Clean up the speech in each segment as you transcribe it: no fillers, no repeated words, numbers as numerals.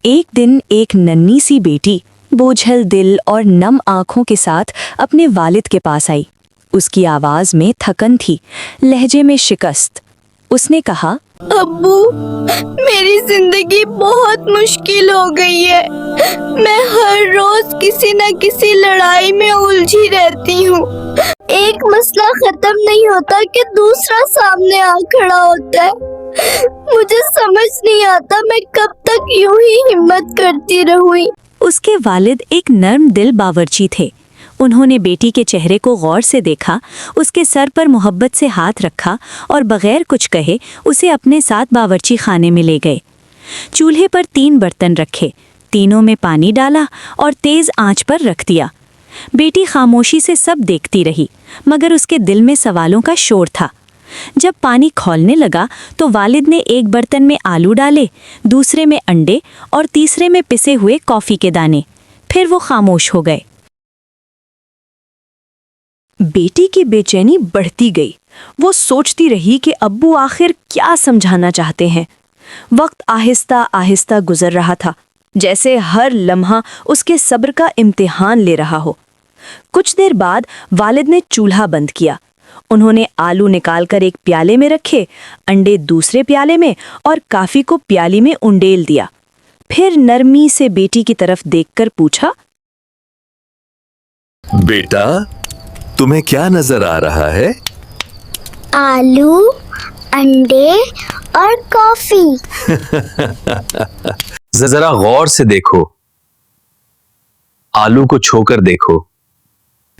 एक दिन एक नन्ही सी बेटी बोझल दिल और नम आंखों के साथ अपने वालिद के पास आई। उसकी आवाज में थकन थी, लहजे में शिकस्त। उसने कहा, अब्बू, मेरी जिंदगी बहुत मुश्किल हो गई है। मैं हर रोज किसी न किसी लड़ाई में उलझी रहती हूँ। एक मसला खत्म नहीं होता कि दूसरा सामने आ खड़ा होता है। मुझे समझ नहीं आता मैं कब तक यूं ही हिम्मत करती रहूं। उसके वालिद एक नर्म दिल बावर्ची थे। उन्होंने बेटी के चेहरे को गौर से देखा, उसके सर पर मोहब्बत से हाथ रखा और बगैर कुछ कहे उसे अपने साथ बावर्ची खाने में ले गए। चूल्हे पर 3 बर्तन रखे, तीनों में पानी डाला और तेज आंच पर रख दिया। बेटी खामोशी से सब देखती रही, मगर उसके दिल में सवालों का शोर था। जब पानी खौलने लगा तो वालिद ने एक बर्तन में आलू डाले, दूसरे में अंडे और तीसरे में पिसे हुए कॉफी के दाने। फिर वो खामोश हो गए। बेटी की बेचैनी बढ़ती गई। वो सोचती रही कि अब्बू आखिर क्या समझाना चाहते हैं। वक्त आहिस्ता आहिस्ता गुजर रहा था, जैसे हर लम्हा उसके सब्र का इम्तिहान ले रहा हो। कुछ देर बाद वालिद ने चूल्हा बंद किया। उन्होंने आलू निकालकर एक प्याले में रखे, अंडे दूसरे प्याले में और कॉफी को प्याली में उंडेल दिया। फिर नरमी से बेटी की तरफ देखकर पूछा, बेटा, तुम्हें क्या नजर आ रहा है? आलू, अंडे और कॉफी। जरा गौर से देखो, आलू को छूकर देखो।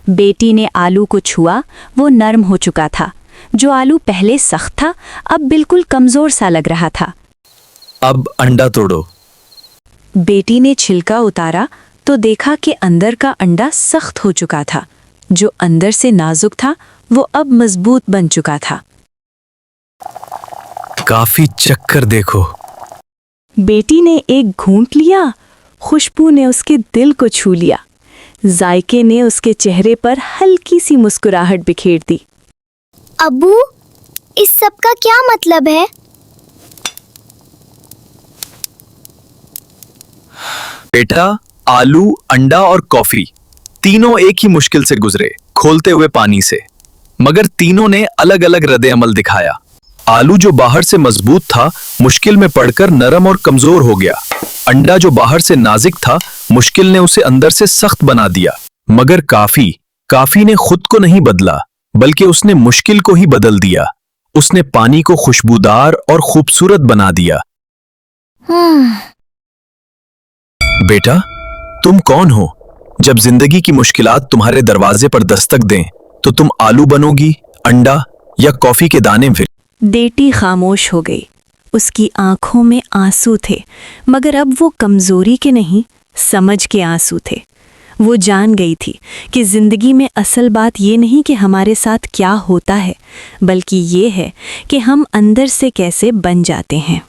बेटी ने आलू को छुआ। वो नरम हो चुका था। जो आलू पहले सख्त था, अब बिल्कुल कमजोर सा लग रहा था। अब अंडा तोड़ो। बेटी ने छिलका उतारा तो देखा कि अंदर का अंडा सख्त हो चुका था। जो अंदर से नाजुक था, वो अब मजबूत बन चुका था। काफी चक्कर देखो। बेटी ने एक घूंट लिया। खुशबू ने उसके दिल को छू लिया। जायके ने उसके चेहरे पर हल्की सी मुस्कुराहट बिखेर दी। अब्बू, इस सब का क्या मतलब है? बेटा, आलू, अंडा और कॉफी तीनों एक ही मुश्किल से गुजरे, खोलते हुए पानी से, मगर तीनों ने अलग अलग रद्द अमल दिखाया। आलू जो बाहर से मजबूत था, मुश्किल में पड़कर नरम और कमजोर हो गया। अंडा जो बाहर से नाजुक था, मुश्किल ने उसे अंदर से सख्त बना दिया। मगर काफी ने खुद को नहीं बदला, बल्कि उसने मुश्किल को ही बदल दिया। उसने पानी को खुशबूदार और खूबसूरत बना दिया। बेटा, तुम कौन हो? जब जिंदगी की मुश्किलात तुम्हारे दरवाजे पर दस्तक दें, तो तुम आलू बनोगी, अंडा या कॉफी के दाने? फिर बेटी खामोश हो गई। उसकी आंखों में आंसू थे, मगर अब वो कमजोरी के नहीं, समझ के आंसू थे। वो जान गई थी कि जिंदगी में असल बात ये नहीं कि हमारे साथ क्या होता है, बल्कि ये है कि हम अंदर से कैसे बन जाते हैं।